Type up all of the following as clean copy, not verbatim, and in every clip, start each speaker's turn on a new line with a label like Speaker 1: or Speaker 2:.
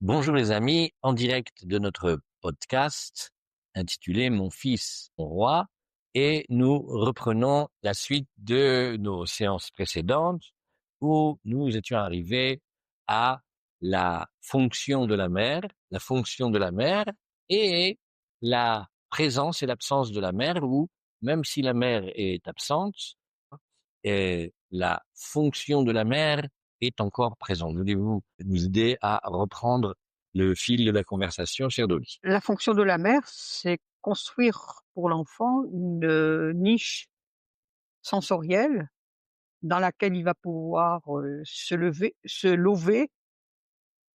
Speaker 1: Bonjour les amis, en direct de notre podcast intitulé Mon fils, mon roi, et nous reprenons la suite de nos séances précédentes où nous étions arrivés à la fonction de la mère et la présence et l'absence de la mère où même si la mère est absente, et la fonction de la mère est encore présente. Voulez-vous nous aider à reprendre le fil de la conversation, cher Dolly?
Speaker 2: La fonction de la mère, c'est construire pour l'enfant une, niche sensorielle dans laquelle il va pouvoir, se lever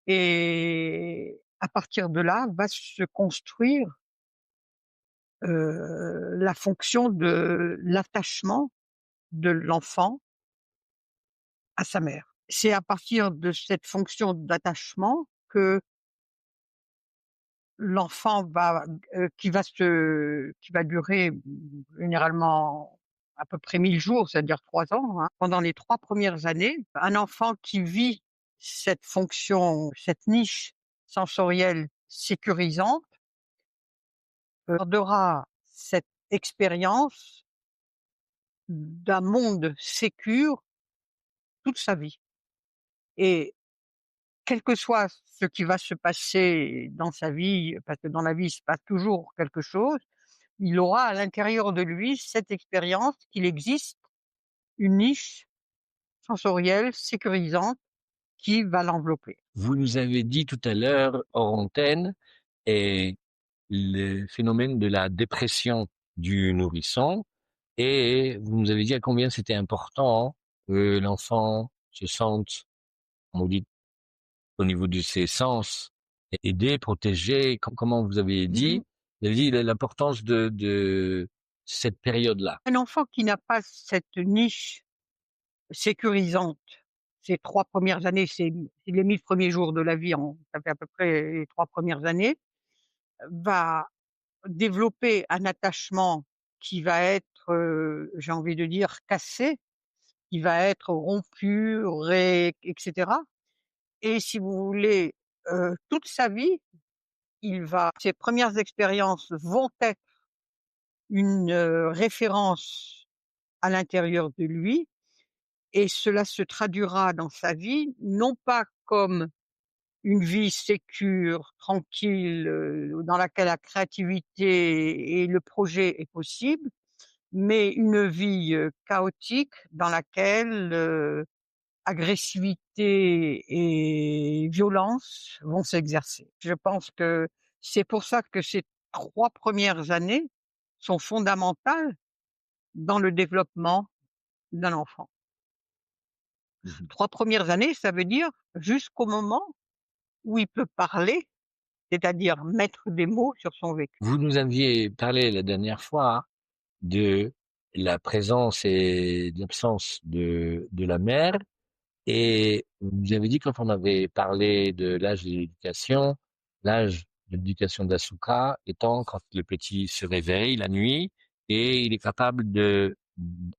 Speaker 2: et à partir de là, va se construire, la fonction de l'attachement de l'enfant à sa mère. C'est à partir de cette fonction d'attachement que l'enfant qui va durer, généralement à peu près 1000 jours, c'est-à-dire 3 ans, hein. Pendant les 3 premières années, un enfant qui vit cette fonction, cette niche sensorielle sécurisante, gardera cette expérience d'un monde sécure toute sa vie et quel que soit ce qui va se passer dans sa vie, parce que dans la vie, il se passe toujours quelque chose, il aura à l'intérieur de lui cette expérience qu'il existe une niche sensorielle sécurisante qui va l'envelopper.
Speaker 1: Vous nous avez dit tout à l'heure, hors antenne, et le phénomène de la dépression du nourrisson, et vous nous avez dit à combien c'était important que l'enfant se sente, on dit, au niveau de ses sens, aidé, protégé, comment vous avez
Speaker 2: Mmh.
Speaker 1: dit, vous avez dit l'importance de cette période-là.
Speaker 2: Un enfant qui n'a pas cette niche sécurisante, ces 3 premières années, c'est les 1000 premiers jours de la vie, ça fait à peu près les 3 premières années, va développer un attachement qui va être, j'ai envie de dire cassé, qui va être rompu, et cetera. Et si vous voulez, toute sa vie, ses premières expériences vont être une, référence à l'intérieur de lui et cela se traduira dans sa vie, non pas comme une vie sécure, tranquille, dans laquelle la créativité et le projet est possible, mais une vie, chaotique dans laquelle, agressivité et violence vont s'exercer. Je pense que c'est pour ça que ces 3 premières années sont fondamentales dans le développement d'un enfant.
Speaker 1: Mmh.
Speaker 2: 3 premières années, ça veut dire jusqu'au moment où il peut parler, c'est-à-dire mettre des mots sur son vécu.
Speaker 1: Vous nous aviez parlé la dernière fois de la présence et de l'absence de la mère, et vous nous avez dit, quand on avait parlé de l'âge de l'éducation d'Asuka étant quand le petit se réveille la nuit et il est capable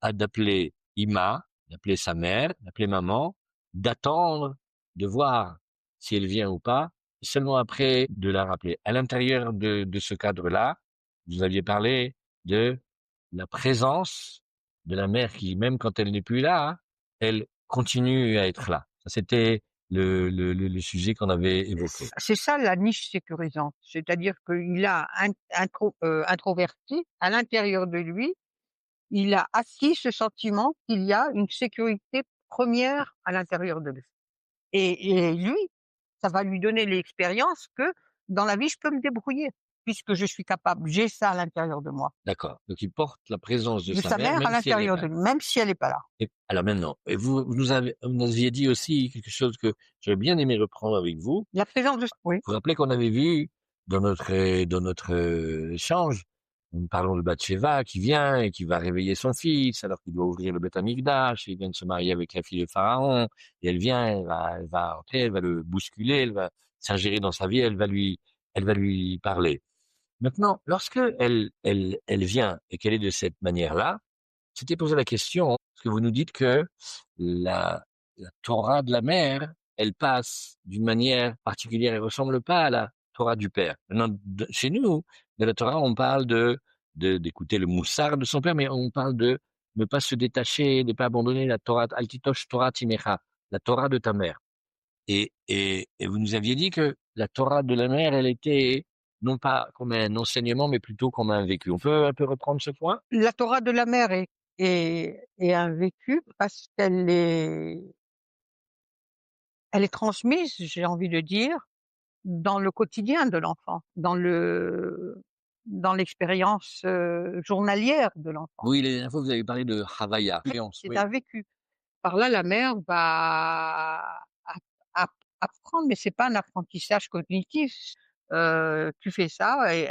Speaker 1: d'appeler Ima, d'appeler sa mère, d'appeler maman, d'attendre, de voir si elle vient ou pas, et seulement après de la rappeler. À l'intérieur de ce cadre-là, vous aviez parlé de la présence de la mère qui, même quand elle n'est plus là, hein, elle continue à être là. Ça, c'était le sujet qu'on avait évoqué.
Speaker 2: C'est ça la niche sécurisante, c'est-à-dire qu'il a introverti à l'intérieur de lui, il a acquis ce sentiment qu'il y a une sécurité première à l'intérieur de lui et lui, ça va lui donner l'expérience que dans la vie, je peux me débrouiller puisque je suis capable, j'ai ça à l'intérieur de moi.
Speaker 1: D'accord. Donc il porte la présence de
Speaker 2: J'ai
Speaker 1: sa
Speaker 2: sa
Speaker 1: mère,
Speaker 2: mère à
Speaker 1: même si elle n'est
Speaker 2: l'intérieur
Speaker 1: pas
Speaker 2: de
Speaker 1: là.
Speaker 2: lui, même si elle est pas là.
Speaker 1: Et alors maintenant, et vous nous aviez dit aussi quelque chose que j'aurais bien aimé reprendre avec vous.
Speaker 2: La présence de oui,
Speaker 1: Vous vous rappelez qu'on avait vu dans notre échange, nous parlons de Bathsheba qui vient et qui va réveiller son fils alors qu'il doit ouvrir le Beth Amikdash, il vient de se marier avec la fille de Pharaon, et elle vient, elle va entrer, elle va le bousculer, elle va s'ingérer dans sa vie, elle va lui parler. Maintenant, lorsque elle vient et qu'elle est de cette manière-là, s'était posé la question, parce que vous nous dites que la Torah de la mère elle passe d'une manière particulière, elle ressemble pas à la Torah du père. Maintenant, chez nous, de la Torah, on parle d'écouter le moussard de son père, mais on parle de ne pas se détacher, de ne pas abandonner la Torah, altitosh Torah timecha, la Torah de ta mère. Et vous nous aviez dit que la Torah de la mère, elle était non pas comme un enseignement, mais plutôt comme un vécu. On peut un peu reprendre ce point?
Speaker 2: La Torah de la mère est un vécu parce elle est transmise, j'ai envie de dire, dans le quotidien de l'enfant, dans l'expérience, journalière de l'enfant.
Speaker 1: Oui, la dernière fois, vous avez parlé de Havaya, influence,
Speaker 2: C'est
Speaker 1: oui.
Speaker 2: un vécu. Par là, la mère va apprendre, mais c'est pas un apprentissage cognitif. Tu fais ça et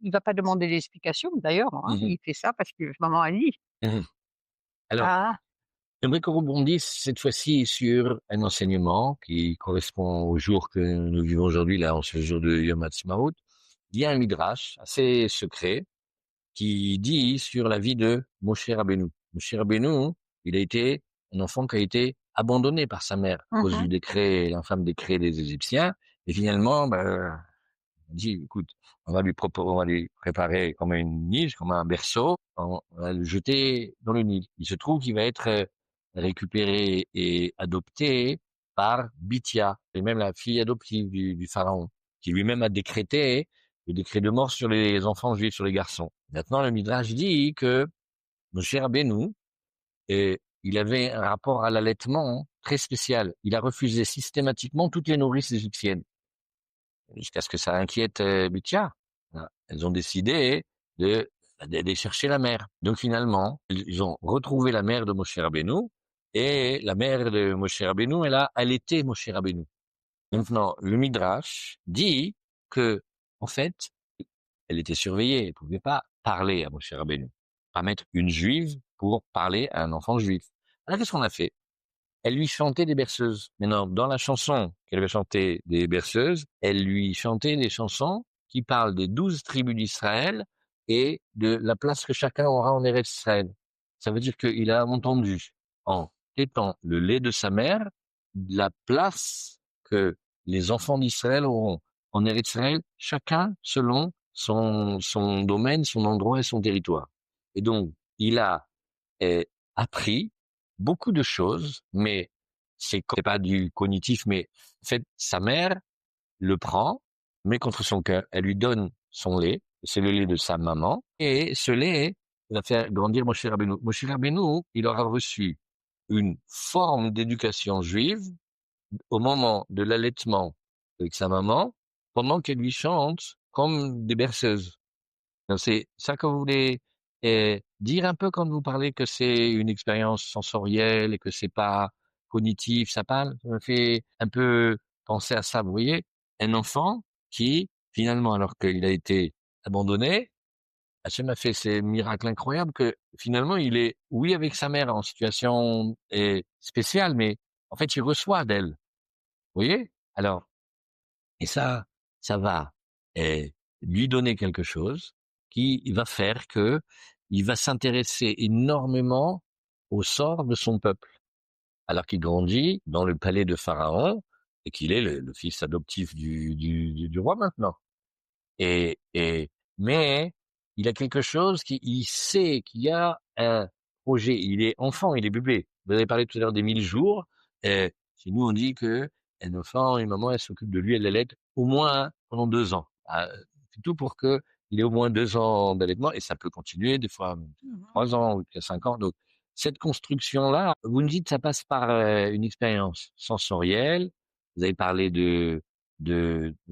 Speaker 2: il va pas demander d'explication d'ailleurs, hein.
Speaker 1: Mmh.
Speaker 2: Il fait ça parce que maman a dit.
Speaker 1: Mmh. Alors,
Speaker 2: Ah,
Speaker 1: j'aimerais qu'on rebondisse cette fois-ci sur un enseignement qui correspond au jour que nous vivons aujourd'hui, là, en ce jour de Yom Ha'atzmaut. Il y a un midrash assez secret qui dit sur la vie de Moshe Rabbeinu. Moshe Rabbeinu, il a été un enfant qui a été abandonné par sa mère à cause du
Speaker 2: mmh.
Speaker 1: décret, l'infâme décret des Égyptiens. Et finalement, ben, on dit, écoute, on va lui préparer comme une niche, comme un berceau, on va le jeter dans le Nil. Il se trouve qu'il va être récupéré et adopté par Bithia, et même la fille adoptive du pharaon, qui lui-même a décrété le décret de mort sur les enfants juifs, sur les garçons. Maintenant, le Midrash dit que Moshe Rabbeinu, il avait un rapport à l'allaitement très spécial. Il a refusé systématiquement toutes les nourrices égyptiennes jusqu'à ce que ça inquiète Bithia. Voilà. Elles ont décidé de d'aller chercher la mère. Donc finalement, ils ont retrouvé la mère de Moshe Rabbeinu et la mère de Moshe Rabbeinu, elle a allaité Moshe Rabbeinu. Maintenant, le Midrash dit que, en fait, elle était surveillée, elle ne pouvait pas parler à Moshe Rabbeinu, pas mettre une juive pour parler à un enfant juif. Alors qu'est-ce qu'on a fait? Elle lui chantait des berceuses. Maintenant, dans la chanson qu'elle avait chanté des berceuses, elle lui chantait des chansons qui parlent des 12 tribus d'Israël et de la place que chacun aura en Eretz Israël. Ça veut dire qu'il a entendu, en tétant le lait de sa mère, la place que les enfants d'Israël auront en Eretz Israël, chacun selon son domaine, son endroit et son territoire. Et donc, il a appris beaucoup de choses, mais c'est pas du cognitif, mais en fait, sa mère le prend, met contre son cœur, elle lui donne son lait, c'est le lait de sa maman, et ce lait va faire grandir Moshe Rabbeinu. Moshe Rabbeinu, il aura reçu une forme d'éducation juive au moment de l'allaitement avec sa maman, pendant qu'elle lui chante comme des berceuses. Donc c'est ça que vous voulez dire un peu quand vous parlez que c'est une expérience sensorielle et que c'est pas cognitif, ça parle, ça me fait un peu penser à ça. Vous voyez, un enfant qui finalement, alors qu'il a été abandonné, Hachem a fait ces miracles incroyables que finalement il est, oui, avec sa mère en situation spéciale, mais en fait il reçoit d'elle. Vous voyez? Alors, et ça va lui donner quelque chose qui va faire que il va s'intéresser énormément au sort de son peuple, alors qu'il grandit dans le palais de Pharaon et qu'il est le fils adoptif du roi maintenant. Et mais il a quelque chose il sait qu'il y a un projet. Il est enfant, il est bébé. Vous avez parlé tout à l'heure des 1000 jours. Chez nous, on dit que un enfant, une maman, elle s'occupe de lui, elle l'allait au moins pendant 2 ans. C'est tout pour que il ait au moins 2 ans d'allaitement et ça peut continuer des fois
Speaker 2: Mmh.
Speaker 1: 3 ans ou jusqu'à 5 ans. Donc cette construction-là, vous me dites, ça passe par une expérience sensorielle. Vous avez parlé de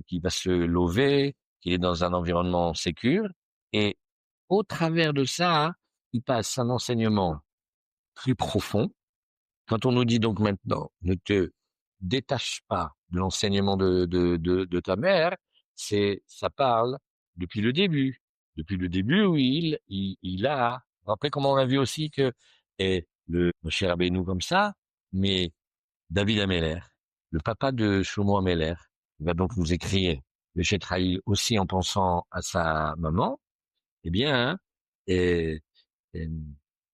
Speaker 1: qui va se lever, qu'il est dans un environnement sécure. Et au travers de ça, il passe un enseignement plus profond. Quand on nous dit donc maintenant, ne te détache pas de l'enseignement de ta mère, ça parle depuis le début. Depuis le début où il a, après comment on a vu aussi que, le cher Rabbeinu comme ça, mais David Ameller, le papa de Shlomo Ameller, va donc nous écrire le Shetraïl aussi en pensant à sa maman, eh bien, et, et,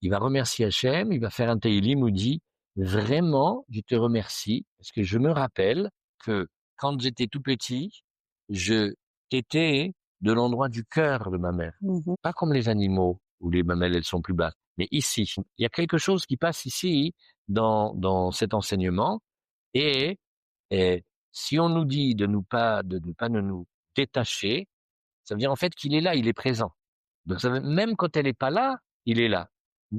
Speaker 1: il va remercier Hachem, il va faire un Teilim où il dit vraiment, je te remercie parce que je me rappelle que quand j'étais tout petit, je tétais de l'endroit du cœur de ma mère.
Speaker 2: Mmh.
Speaker 1: Pas comme les animaux où les mamelles, elles sont plus basses, mais ici. Il y a quelque chose qui passe ici dans cet enseignement et et si on nous dit de ne pas nous détacher, ça veut dire en fait qu'il est là, il est présent. Donc ça veut même quand elle est pas là, il est là.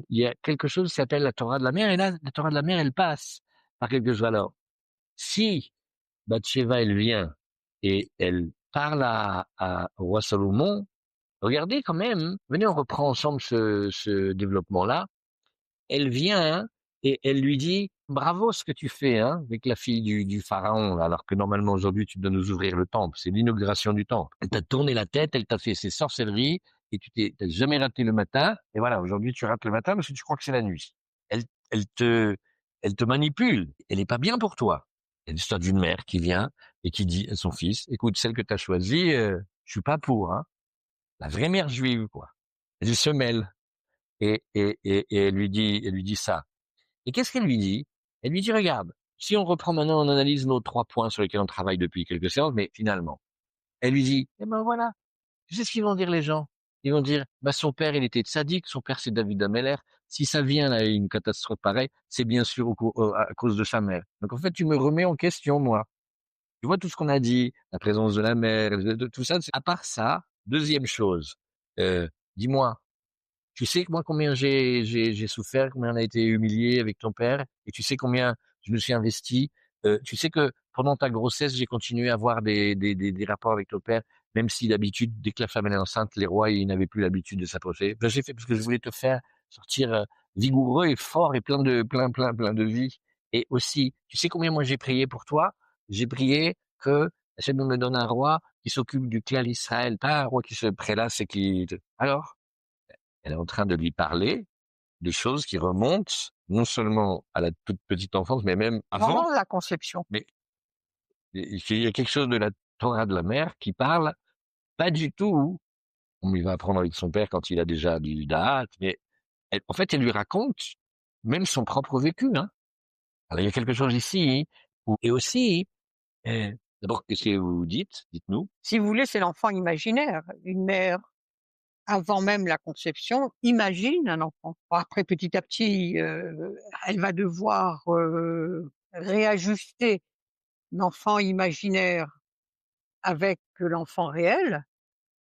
Speaker 1: Il y a quelque chose qui s'appelle la Torah de la mer et là, la Torah de la mer, elle passe par quelque chose. Alors, si Bathsheba, elle vient et elle parle au roi Salomon, regardez quand même, venez, on reprend ensemble ce développement-là. Elle vient et elle lui dit: «Bravo ce que tu fais, hein, avec la fille du pharaon, là, alors que normalement aujourd'hui tu dois nous ouvrir le temple, c'est l'inauguration du temple. Elle t'a tourné la tête, elle t'a fait ses sorcelleries et t'as jamais raté le matin et voilà, aujourd'hui tu rates le matin parce que tu crois que c'est la nuit». Elle elle te elle te manipule, elle est pas bien pour toi. Il y a l'histoire d'une mère qui vient et qui dit à son fils: «Écoute, celle que tu as choisie, je suis pas pour, hein». La vraie mère juive, quoi. Elle se mêle et elle lui dit ça. Et qu'est-ce qu'elle lui dit? Elle lui dit: «Regarde, si on reprend maintenant, on analyse nos 3 points sur lesquels on travaille depuis quelques séances, mais finalement», elle lui dit: «Eh ben voilà, tu sais ce qu'ils vont dire les gens? Ils vont dire: "Bah, son père, il était sadique, son père, c'est David Ameller. Si ça vient là, une catastrophe pareille, c'est bien sûr à cause de sa mère". Donc en fait, tu me remets en question, moi. Tu vois tout ce qu'on a dit, la présence de la mère, de tout ça, à part ça, deuxième chose, dis-moi, tu sais que moi combien j'ai souffert, combien on a été humilié avec ton père et tu sais combien je me suis investi. Tu sais que pendant ta grossesse, j'ai continué à avoir des rapports avec ton père, même si d'habitude, dès que la femme elle est enceinte, les rois, ils n'avaient plus l'habitude de s'approcher. Ben, j'ai fait parce que je voulais te faire sortir, vigoureux et fort et plein de vie et aussi, tu sais combien moi j'ai prié pour toi? J'ai prié que Hachem me donne un roi qui s'occupe du clan Israël, pas un roi qui se prélasse et qui alors? Elle est en train de lui parler de choses qui remontent non seulement à la toute petite enfance, mais même avant.
Speaker 2: Avant la conception.
Speaker 1: Mais il y a quelque chose de la Torah de la mère qui parle pas du tout comme il va apprendre avec son père quand il a déjà du da'at, mais en fait, elle lui raconte même son propre vécu, hein. Alors il y a quelque chose ici et aussi, d'abord, qu'est-ce que vous dites? Dites-nous.
Speaker 2: Si vous voulez, c'est l'enfant imaginaire. Une mère, avant même la conception, imagine un enfant. Bon, après, petit à petit, elle va devoir, réajuster l'enfant imaginaire avec l'enfant réel,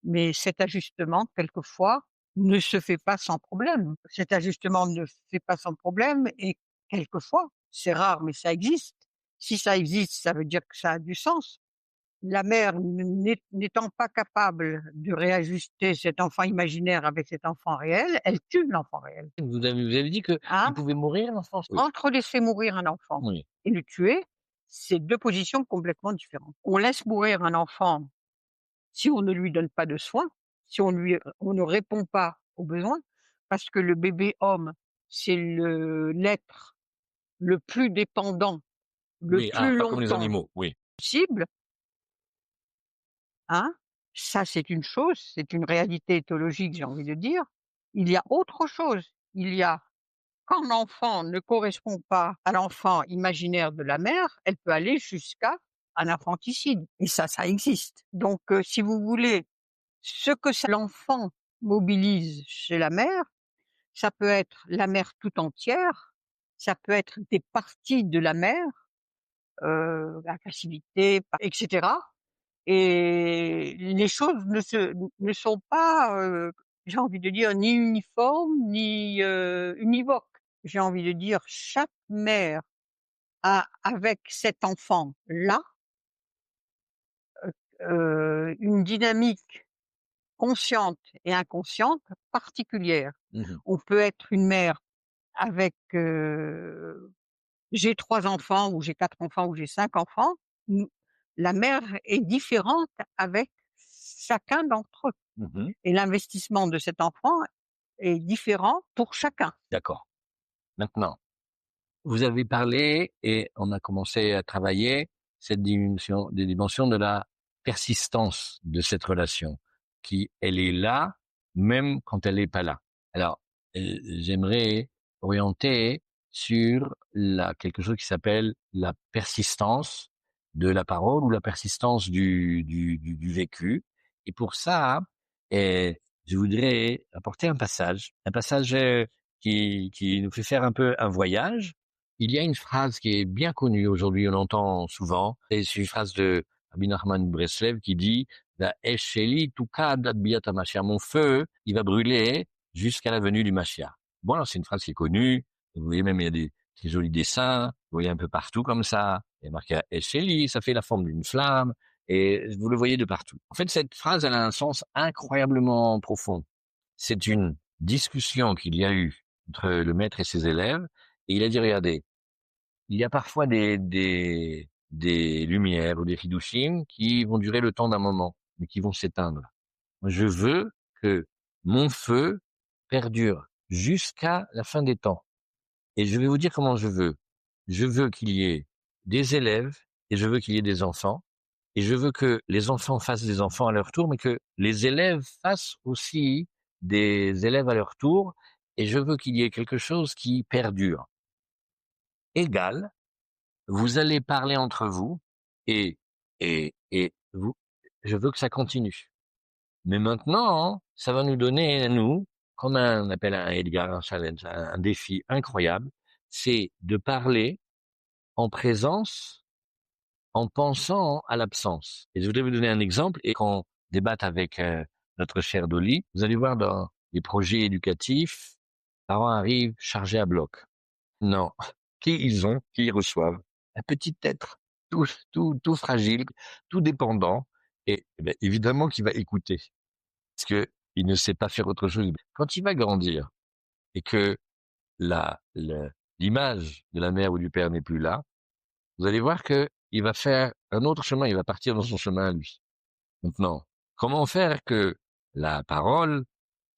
Speaker 2: mais cet ajustement, quelquefois, ne se fait pas sans problème. Cet ajustement ne se fait pas sans problème et quelquefois, c'est rare, mais ça existe. Si ça existe, ça veut dire que ça a du sens. La mère n'étant pas capable de réajuster cet enfant imaginaire avec cet enfant réel, elle tue l'enfant réel,
Speaker 1: Vous avez dit que il
Speaker 2: hein.
Speaker 1: pouvait mourir l'enfant? Oui,
Speaker 2: Entre laisser mourir un enfant
Speaker 1: oui.
Speaker 2: et le tuer, c'est 2 positions complètement différentes. On laisse mourir un enfant si on ne lui donne pas de soins, si on ne répond pas aux besoins, parce que le bébé homme, c'est l'être le plus dépendant, le
Speaker 1: Oui, ah,
Speaker 2: plus
Speaker 1: pas comme les
Speaker 2: longtemps
Speaker 1: animaux, oui.
Speaker 2: possible, hein. Ça, c'est une chose, c'est une réalité éthologique, j'ai envie de dire. Il y a autre chose. Il y a quand l'enfant ne correspond pas à l'enfant imaginaire de la mère, elle peut aller jusqu'à un infanticide et ça existe. Donc si vous voulez, ce que l'enfant mobilise chez la mère, ça peut être la mère tout entière, ça peut être des parties de la mère, agressivité, et cetera. Et les choses ne sont pas, j'ai envie de dire, ni uniformes, ni, univoques. J'ai envie de dire, chaque mère a avec cet enfant-là, une dynamique consciente et inconsciente particulière.
Speaker 1: Mmh mh.
Speaker 2: On peut être une mère avec, j'ai 3 enfants ou j'ai 4 enfants ou j'ai 5 enfants, mmh, la mère est différente avec chacun d'entre eux
Speaker 1: Mmh.
Speaker 2: et l'investissement de cet enfant est différent pour chacun.
Speaker 1: D'accord. Maintenant, vous avez parlé et on a commencé à travailler cette dimension de la persistance de cette relation qui, elle est là, même quand elle est pas là. Alors, j'aimerais orienter sur quelque chose qui s'appelle la persistance de la parole ou la persistance du vécu. Et pour ça, je voudrais apporter un passage qui nous fait faire un peu un voyage. Il y a une phrase qui est bien connue aujourd'hui, on l'entend souvent, et c'est une phrase de Rabbi Nachman Breslev qui dit la Esheli Tukad ad Biat HaMashiach. Mon feu, il va brûler jusqu'à la venue du Mashiach. Bon, alors c'est une phrase qui est connue. Vous voyez même, il y a des jolis dessins. Vous voyez un peu partout comme ça. Il y a marqué Esheli, ça fait la forme d'une flamme. Et vous le voyez de partout. En fait, cette phrase, elle a un sens incroyablement profond. C'est une discussion qu'il y a eu entre le maître et ses élèves. Et il a dit, regardez, il y a parfois des lumières ou des hidushim qui vont durer le temps d'un moment, mais qui vont s'éteindre. Moi, je veux que mon feu perdure jusqu'à la fin des temps. Et je vais vous dire comment je veux. Je veux qu'il y ait des élèves et je veux qu'il y ait des enfants. Et je veux que les enfants fassent des enfants à leur tour, mais que les élèves fassent aussi des élèves à leur tour. Et je veux qu'il y ait quelque chose qui perdure. Égal, vous allez parler entre vous et, et vous, je veux que ça continue. Mais maintenant, ça va nous donner, à nous, comme on appelle un Edgar, un challenge, un défi incroyable, c'est de parler en présence, en pensant à l'absence. Et je voudrais vous donner un exemple, et qu'on débatte avec notre cher Dolly, vous allez voir dans les projets éducatifs, les parents arrivent chargés à bloc. Non. Qui ils reçoivent? Un petit être, tout fragile, tout dépendant, et ben, évidemment qu'il va écouter. Parce que il ne sait pas faire autre chose. Quand il va grandir et que la, le- l'image de la mère ou du père n'est plus là, vous allez voir que il va faire un autre chemin, il va partir dans son chemin à lui. Maintenant, comment faire que la parole,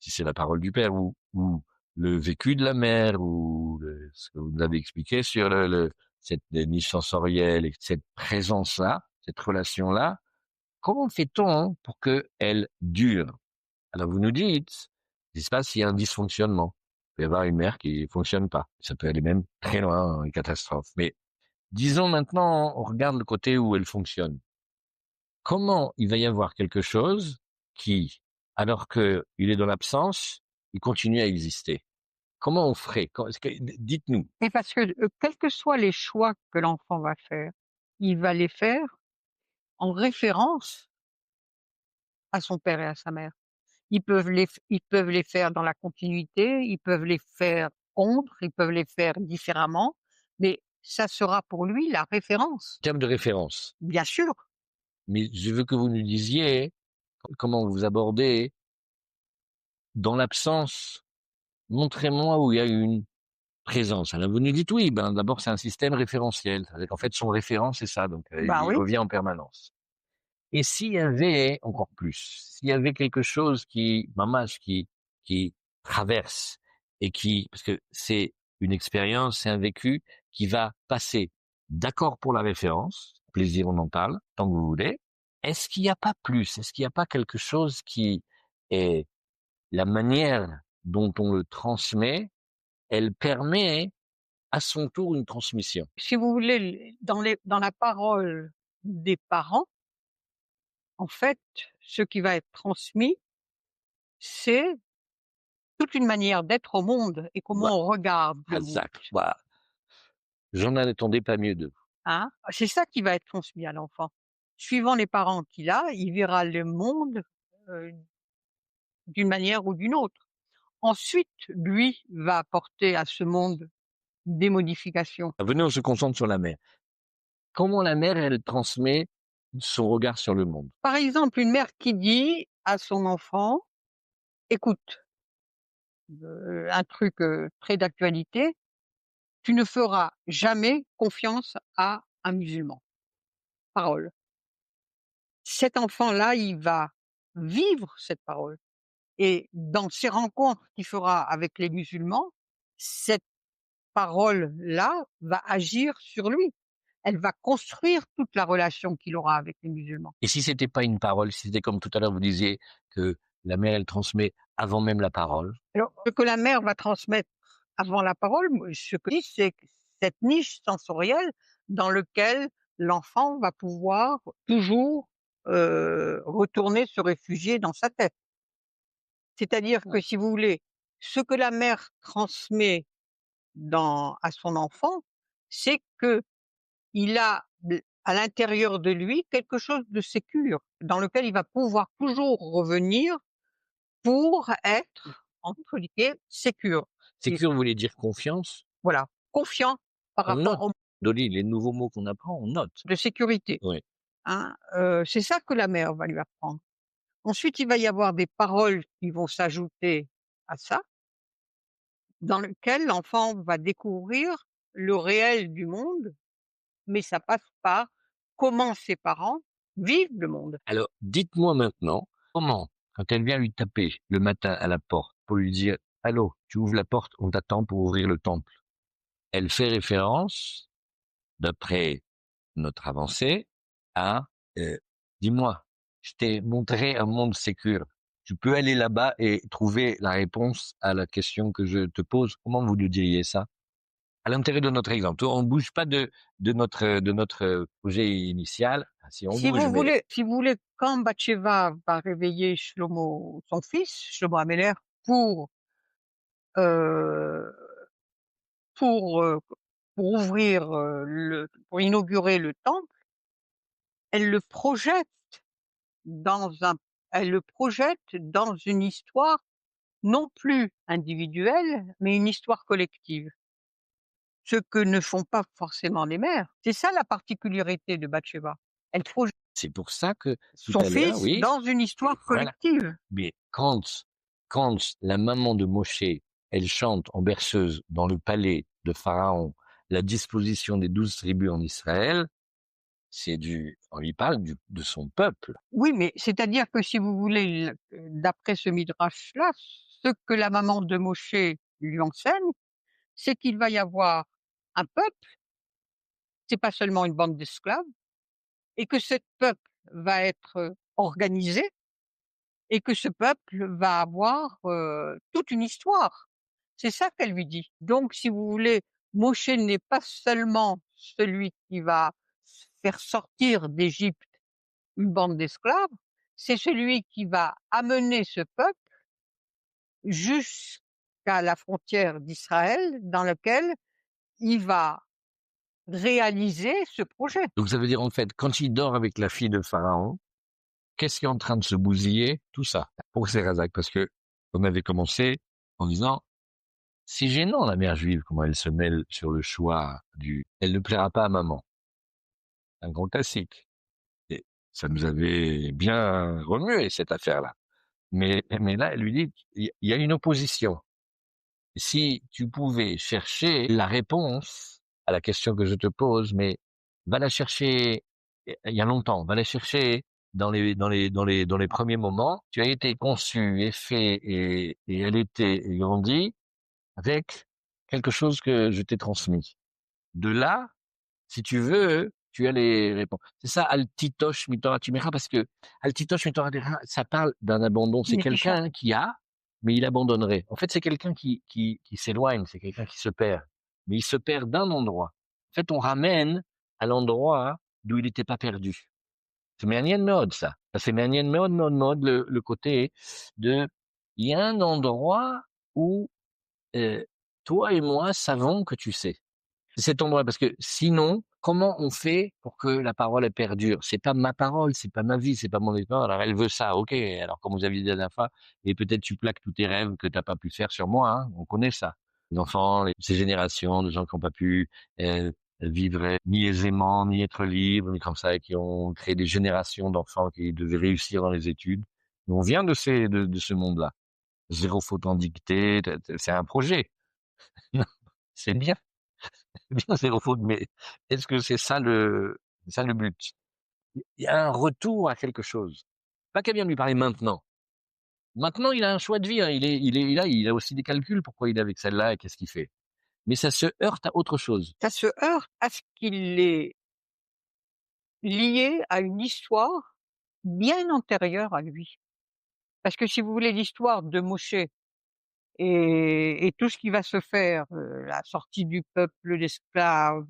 Speaker 1: si c'est la parole du père ou le vécu de la mère ou ce que vous nous avez expliqué sur cette niche sensorielle et cette présence-là, cette relation-là, comment fait-on pour qu'elle dure? Alors vous nous dites, ce qui se passe s'il y a un dysfonctionnement. Il peut y avoir une mère qui fonctionne pas. Ça peut aller même très loin, une catastrophe. Mais disons maintenant, on regarde le côté où elle fonctionne. Comment il va y avoir quelque chose qui, alors qu'il est dans l'absence, il continue à exister? Comment on ferait? Dites-nous.
Speaker 2: Et parce que, quels que soient les choix que l'enfant va faire, il va les faire en référence à son père et à sa mère. Ils peuvent les faire dans la continuité, ils peuvent les faire contre, ils peuvent les faire différemment, mais ça sera pour lui la référence.
Speaker 1: Terme de référence.
Speaker 2: Bien sûr,
Speaker 1: Mais je veux que vous nous disiez comment vous abordez dans l'absence. Montrez-moi où il y a une présence. Alors vous nous dites oui, ben d'abord c'est un système référentiel. C'est-à-dire qu'en fait son référent c'est ça, donc
Speaker 2: bah
Speaker 1: il
Speaker 2: oui.
Speaker 1: revient en permanence. Et s'il y avait encore plus, s'il y avait quelque chose qui traverse et parce que c'est une expérience, c'est un vécu qui va passer d'accord pour la référence, plaisir on en parle, tant que vous voulez. Est-ce qu'il n'y a pas plus? Est-ce qu'il n'y a pas quelque chose qui est la manière dont on le transmet, elle permet à son tour une transmission?
Speaker 2: Si vous voulez, dans la parole des parents, en fait, ce qui va être transmis, c'est toute une manière d'être au monde et
Speaker 1: Voilà,
Speaker 2: comment on regarde le monde,
Speaker 1: exact. Voilà. J'en attendais pas mieux de
Speaker 2: hein. C'est ça qui va être transmis à l'enfant. Suivant les parents qu'il a, il verra le monde, heu, d'une manière ou d'une autre. Ensuite, lui va apporter à ce monde des modifications.
Speaker 1: venez, on se concentre sur la mère. Comment la mère, elle transmet son regard sur le monde?
Speaker 2: Par exemple, une mère qui dit à son enfant: «Écoute, un truc, très d'actualité, tu ne feras jamais confiance à un musulman». Parole. Cet enfant-là, il va vivre cette parole et dans ces rencontres qu'il fera avec les musulmans, cette parole-là va agir sur lui. Elle va construire toute la relation qu'il aura avec les musulmans.
Speaker 1: Et si c'était pas une parole, si c'était comme tout à l'heure, vous disiez que la mère, elle transmet avant même la parole?
Speaker 2: Alors, ce que la mère va transmettre avant la parole, moi, ce que je dis, c'est que cette niche sensorielle dans lequel l'enfant va pouvoir toujours, retourner se réfugier dans sa tête. C'est-à-dire que si vous voulez, ce que la mère transmet à son enfant, c'est qu'il a à l'intérieur de lui quelque chose de sécure, dans lequel il va pouvoir toujours revenir pour être, entre guillemets, sécure. Et
Speaker 1: Sécure voulait dire confiance.
Speaker 2: voilà, confiant par
Speaker 1: On note,
Speaker 2: rapport au
Speaker 1: Dolly, les nouveaux mots qu'on apprend, on note.
Speaker 2: de sécurité,
Speaker 1: Oui.
Speaker 2: hein, c'est ça que la mère va lui apprendre. Ensuite, il va y avoir des paroles qui vont s'ajouter à ça, dans lequel l'enfant va découvrir le réel du monde, mais ça passe par comment ses parents vivent le monde.
Speaker 1: Alors, dites-moi maintenant, comment, quand elle vient lui taper le matin à la porte pour lui dire: «Allô, tu ouvres la porte, on t'attend pour ouvrir le temple», elle fait référence, d'après notre avancée, à, heu: «Dis-moi, je t'ai montré un monde sécure. Tu peux aller là-bas et trouver la réponse à la question que je te pose». Comment vous lui diriez ça? À l'intérêt de notre exemple. On bouge pas de notre projet initial. Enfin, si on bouge, mais
Speaker 2: Si vous voulez, quand Batsheva va réveiller Shlomo, son fils, Shlomo Améler, pour, heu, pour, heu, pour ouvrir, pour inaugurer le temple, elle le projette dans un elle le projette dans une histoire non plus individuelle, mais une histoire collective. Ce que ne font pas forcément les mères. C'est ça la particularité de Batsheva. Elle projette
Speaker 1: c'est pour ça que tout
Speaker 2: son
Speaker 1: à l'heure,
Speaker 2: fils
Speaker 1: oui,
Speaker 2: dans une histoire
Speaker 1: voilà.
Speaker 2: collective.
Speaker 1: Mais quand la maman de Moshe, elle chante en berceuse dans le palais de Pharaon la disposition des 12 tribus en Israël, on lui parle de son peuple.
Speaker 2: Oui, mais c'est-à-dire que si vous voulez, d'après ce midrash-là, ce que la maman de Moshe lui enseigne, c'est qu'il va y avoir un peuple, c'est pas seulement une bande d'esclaves, et que ce peuple va être, organisé, et que ce peuple va avoir, toute une histoire. C'est ça qu'elle lui dit. Donc si vous voulez, Moshe n'est pas seulement celui qui va faire sortir d'Égypte une bande d'esclaves, c'est celui qui va amener ce peuple jusqu'à la frontière d'Israël dans lequel il va réaliser ce projet.
Speaker 1: Donc ça veut dire, en fait, quand il dort avec la fille de Pharaon, qu'est-ce qui est en train de se bousiller? Tout ça, pour Sérazac, parce que on avait commencé en disant: «C'est gênant la mère juive, comment elle se mêle sur le choix du "elle ne plaira pas à maman"». Un grand classique. Et ça nous avait bien remué, cette affaire-là. Mais là, elle lui dit: «Il y a une opposition. Si tu pouvais chercher la réponse à la question que je te pose, mais va la chercher il y a longtemps, va la chercher dans les premiers moments. Tu as été conçu et fait et elle était et grandie avec quelque chose que je t'ai transmis. De là, si tu veux, tu as les réponses». C'est ça, Altitosh Mitora Timera, parce que Altitosh Mitora Timera, ça parle d'un abandon. C'est
Speaker 2: Netisha.
Speaker 1: quelqu'un qui a, mais il abandonnerait. En fait, c'est quelqu'un qui s'éloigne, c'est quelqu'un qui se perd. Mais il se perd d'un endroit. En fait, on ramène à l'endroit d'où il n'était pas perdu. C'est מעניין מאוד ça. Ça c'est מעניין מאוד מאוד מאוד le côté de, il y a un endroit où toi et moi savons que tu sais. C'est cet endroit, parce que sinon, comment on fait pour que la parole elle perdure? C'est pas ma parole, c'est pas ma vie, c'est pas mon histoire. Alors elle veut ça, ok. Alors comme vous avez dit la dernière fois, et peut-être tu plaques tous tes rêves que t'as pas pu faire sur moi. Hein, on connaît ça. Les enfants, ces générations de gens qui n'ont pas pu vivre ni aisément, ni être libres, ni comme ça, et qui ont créé des générations d'enfants qui devaient réussir dans les études. Mais on vient de ce monde-là. Zéro faute en dictée, c'est un projet. C'est bien. Bien zéro faute, mais est-ce que c'est ça le but? Il y a un retour à quelque chose. Pas qu'elle vienne lui parler maintenant. Maintenant, il a un choix de vie, hein. Il a aussi des calculs, pourquoi il est avec celle-là et qu'est-ce qu'il fait. Mais ça se heurte à autre chose.
Speaker 2: Ça se heurte à ce qu'il est lié à une histoire bien antérieure à lui. Parce que si vous voulez l'histoire de Moshe et tout ce qui va se faire, la sortie du peuple d'esclaves,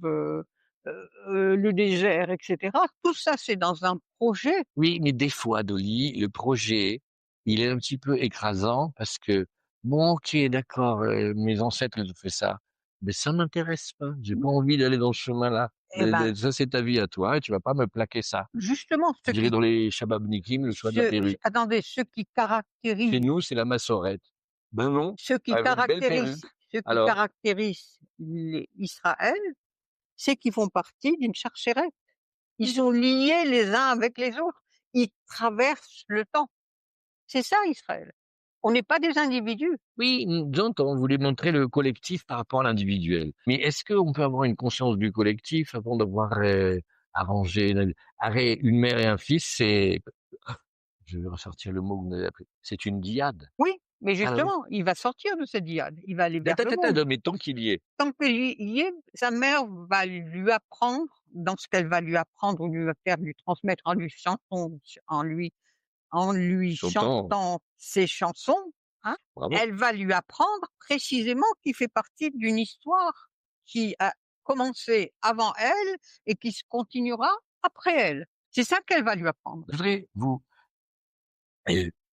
Speaker 2: le désert et cetera, tout ça, c'est dans un projet.
Speaker 1: Oui, mais des fois, Dolly, le projet, il est un petit peu écrasant parce que, bon, OK, d'accord, mes ancêtres, ils ont fait ça, mais ça m'intéresse pas. J'ai pas envie d'aller dans ce chemin-là.
Speaker 2: Eh ben,
Speaker 1: Ça, c'est ta vie à toi et tu vas pas me plaquer ça.
Speaker 2: justement,
Speaker 1: J'irai dans les Shabab-Nikim le choix de la perruque.
Speaker 2: attendez,
Speaker 1: Chez nous, c'est la massorette. Ben non, avec une belle perruque.
Speaker 2: ce qui
Speaker 1: Alors,
Speaker 2: caractérise les Israël, c'est qu'ils font partie d'une cherchérette. Ils sont liés les uns avec les autres. Ils traversent le temps. C'est ça Israël. On n'est pas des individus.
Speaker 1: oui, j'entends, vous voulez montrer le collectif par rapport à l'individuel. Mais est-ce qu'on peut avoir une conscience du collectif avant d'avoir arrangé une mère et un fils, c'est, je vais ressortir le mot que vous m'avez appris, c'est une dyade.
Speaker 2: Oui, mais
Speaker 1: Ah oui.
Speaker 2: justement, il va sortir de cette dyade. Il va aller vers le monde.
Speaker 1: Mais tant qu'il y est.
Speaker 2: Tant qu'il y est, sa mère va lui apprendre, dans ce qu'elle va lui apprendre ou lui va faire lui transmettre en lui
Speaker 1: J'entends.
Speaker 2: chantant ses chansons, hein,
Speaker 1: Bravo.
Speaker 2: elle va lui apprendre précisément qu'il fait partie d'une histoire qui a commencé avant elle et qui se continuera après elle. C'est ça qu'elle va lui apprendre.
Speaker 1: Je voudrais vous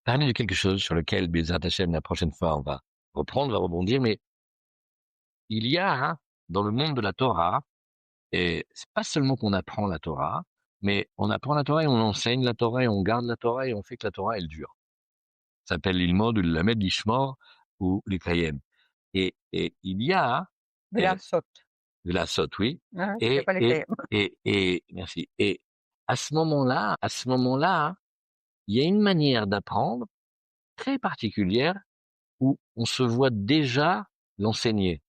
Speaker 1: parler de quelque chose sur lequel, Bezrat Hachem, la prochaine fois, on va reprendre, on va rebondir, mais il y a, hein, dans le monde de la Torah, et c'est pas seulement qu'on apprend la Torah, mais on apprend la Torah et on enseigne la Torah et on garde la Torah et on fait que la Torah, elle dure. Ça s'appelle l'ilmod ou le lamed l'ishmor ou l'ikayem. Et il y a,
Speaker 2: De
Speaker 1: euh,
Speaker 2: la sotte,
Speaker 1: de la sotte, oui,
Speaker 2: hein, c'est
Speaker 1: et,
Speaker 2: pas les
Speaker 1: et,
Speaker 2: cahiers.
Speaker 1: merci. Et à ce moment-là, il y a une manière d'apprendre très particulière où on se voit déjà l'enseigner.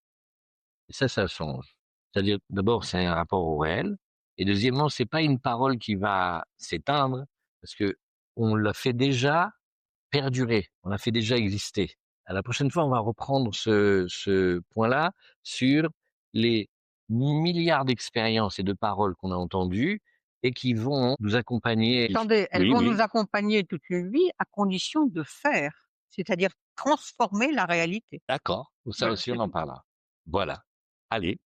Speaker 1: Et ça change. C'est-à-dire, d'abord, c'est un rapport au réel. Et deuxièmement, c'est pas une parole qui va s'éteindre parce que on l'a fait déjà perdurer, on l'a fait déjà exister. À la prochaine fois, on va reprendre ce point-là sur les milliards d'expériences et de paroles qu'on a entendues et qui vont nous accompagner.
Speaker 2: Attendez, elles
Speaker 1: Oui,
Speaker 2: vont nous
Speaker 1: oui,
Speaker 2: accompagner toute une vie à condition de faire, c'est-à-dire transformer la réalité.
Speaker 1: d'accord. Ça
Speaker 2: Voilà,
Speaker 1: aussi,
Speaker 2: c'est
Speaker 1: on en
Speaker 2: tout.
Speaker 1: parlera. Voilà. Allez.